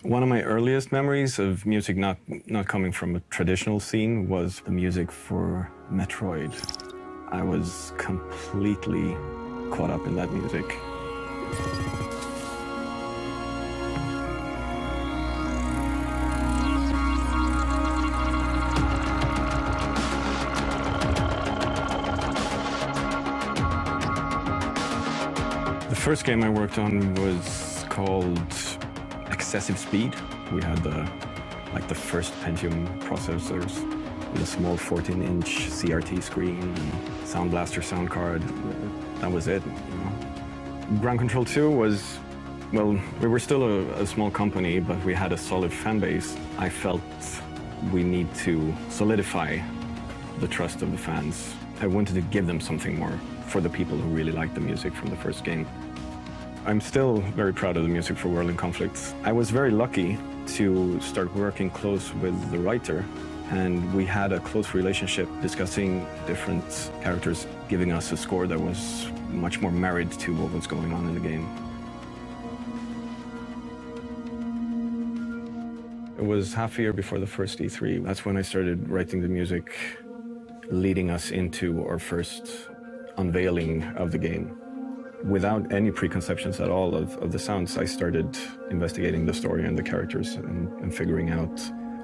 One of my earliest memories of music not coming from a traditional scene was the music for Metroid. I was completely caught up in that music. The first game I worked on was called Excessive Speed. We had the first Pentium processors with a small 14-inch CRT screen and Sound Blaster sound card. That was it. Ground Control 2 was, well, we were still a small company, but we had a solid fan base. I felt we need to solidify the trust of the fans. I wanted to give them something more for the people who really liked the music from the first game. I'm still very proud of the music for World in Conflict. I was very lucky to start working close with the writer, and we had a close relationship discussing different characters, giving us a score that was much more married to what was going on in the game. It was half a year before the first E3. That's when I started writing the music, leading us into our first unveiling of the game. Without any preconceptions at all of the sounds, I started investigating the story and the characters and figuring out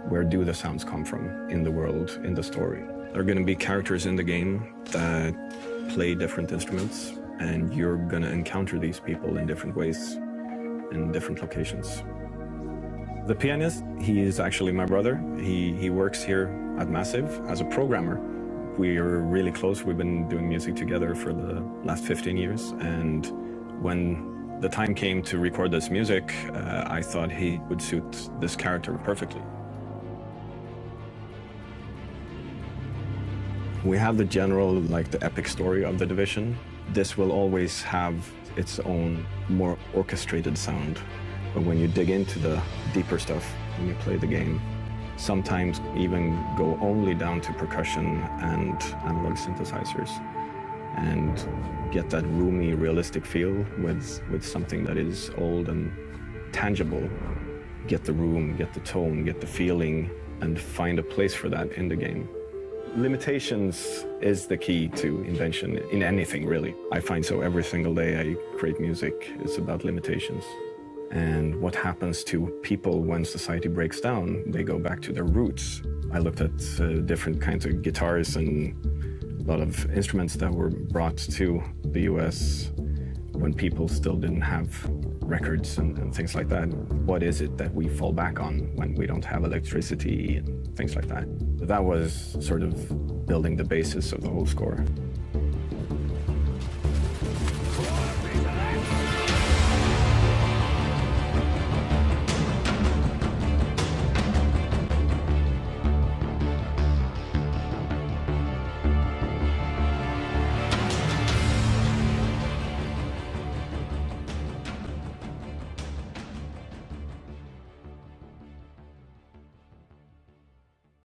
where do the sounds come from in the world, in the story. There are going to be characters in the game that play different instruments, and you're going to encounter these people in different ways, in different locations. The pianist, he is actually my brother. He works here at Massive as a programmer. We're really close. We've been doing music together for the last 15 years. And when the time came to record this music, I thought he would suit this character perfectly. We have the general, the epic story of the Division. This will always have its own more orchestrated sound. But when you dig into the deeper stuff, when you play the game, sometimes even go only down to percussion and analog synthesizers and get that roomy, realistic feel with something that is old and tangible. Get the room, get the tone, get the feeling, and find a place for that in the game. Limitations is the key to invention in anything, really. I find so every single day I create music, it's about limitations. And what happens to people when society breaks down? They go back to their roots. I looked at different kinds of guitars and a lot of instruments that were brought to the US when people still didn't have records and things like that. What is it that we fall back on when we don't have electricity and things like that? That was sort of building the basis of the whole score.